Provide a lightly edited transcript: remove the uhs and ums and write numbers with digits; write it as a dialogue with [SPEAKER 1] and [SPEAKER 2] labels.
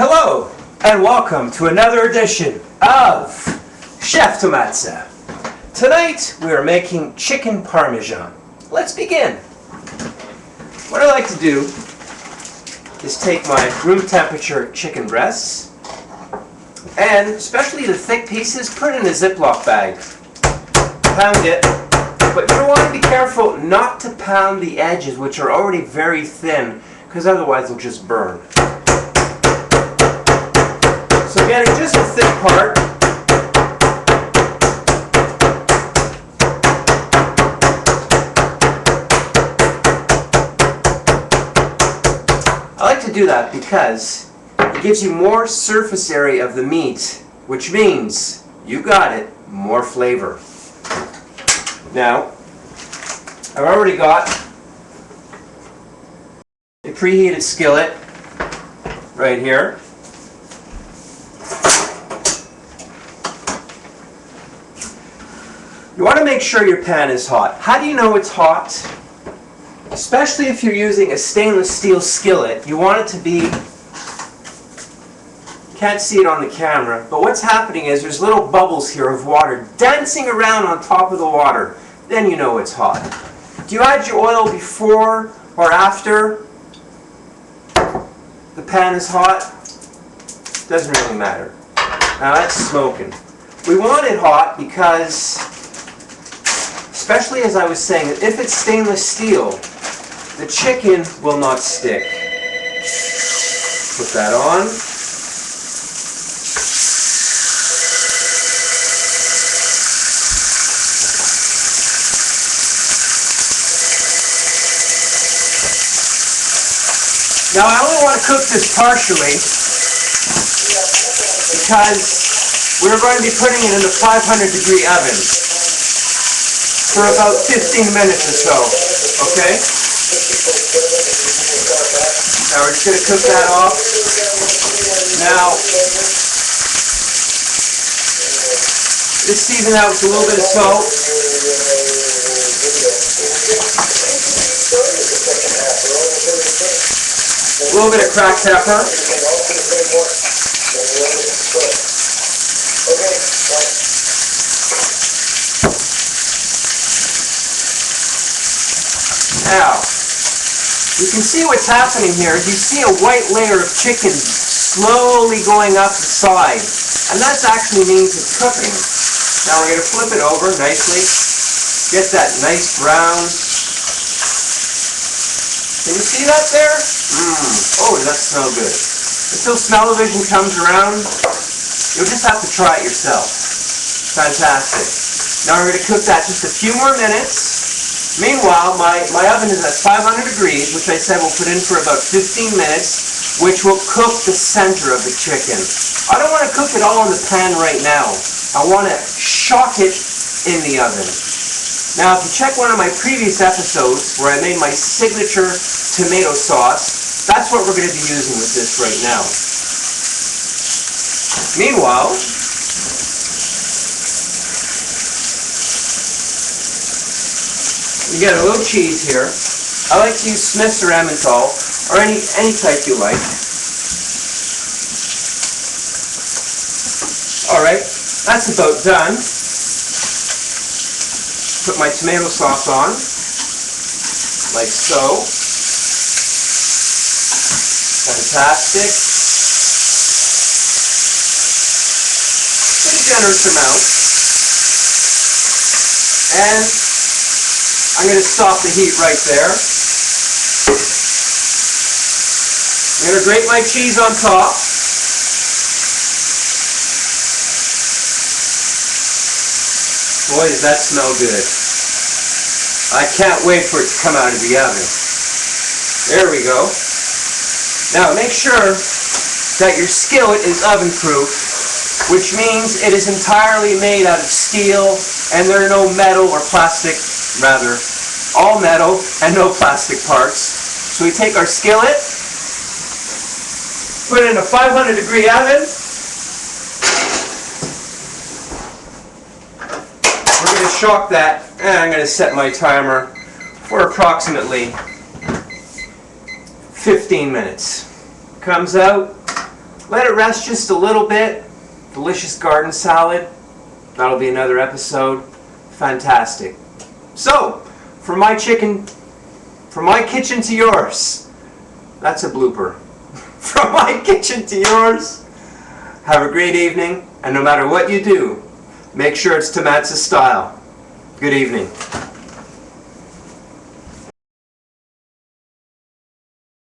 [SPEAKER 1] Hello, and welcome to another edition of Chef Tomatza. Tonight we are making chicken Parmesan. Let's begin. What I like to do is take my room temperature chicken breasts and especially the thick pieces, put it in a Ziploc bag. Pound it, but you want to be careful not to pound the edges, which are already very thin, because otherwise they'll just burn. So getting just the thick part. I like to do that because it gives you more surface area of the meat, which means, you got it, more flavor. Now, I've already got a preheated skillet right here. You want to make sure your pan is hot. How do you know it's hot? Especially if you're using a stainless steel skillet, you want it to be, can't see it on the camera, but what's happening is there's little bubbles here of water dancing around on top of the water. Then you know it's hot. Do you add your oil before or after the pan is hot? Doesn't really matter. Now that's smoking. We want it hot because, especially as I was saying, if it's stainless steel, the chicken will not stick. Put that on. Now I only want to cook this partially because we're going to be putting it in the 500-degree oven for about 15 minutes or so, okay? Now we're just going to cook that off. Now, just season that with a little bit of salt. A little bit of cracked pepper. Now, you can see what's happening here. You see a white layer of chicken slowly going up the side. And that actually means it's cooking. Now we're going to flip it over nicely. Get that nice brown. Can you see that there? Oh, does that smell good? Until smell-o-vision comes around, you'll just have to try it yourself. Fantastic. Now we're going to cook that just a few more minutes. Meanwhile, my oven is at 500 degrees, which I said we'll put in for about 15 minutes, which will cook the center of the chicken. I don't want to cook it all in the pan right now. I want to shock it in the oven. Now, if you check one of my previous episodes where I made my signature tomato sauce, that's what we're going to be using with this right now. Meanwhile, you get a little cheese here. I like to use Smith's or Emmental, or any type you like. Alright, that's about done. Put my tomato sauce on, like so. Fantastic. Pretty generous amount. And I'm going to stop the heat right there. I'm going to grate my cheese on top. Boy, does that smell good. I can't wait for it to come out of the oven. There we go. Now make sure that your skillet is oven-proof, which means it is entirely made out of steel and there are no metal or plastic, rather, all metal and no plastic parts. So we take our skillet, put it in a 500-degree oven. We're going to shock that, and I'm going to set my timer for approximately 15 minutes. Comes out, Let it rest just a little bit. Delicious garden salad. That'll be another episode. Fantastic. So, from my kitchen to yours. That's a blooper. From my kitchen to yours. Have a great evening, and no matter what you do, make sure it's Tomatsa style. Good evening.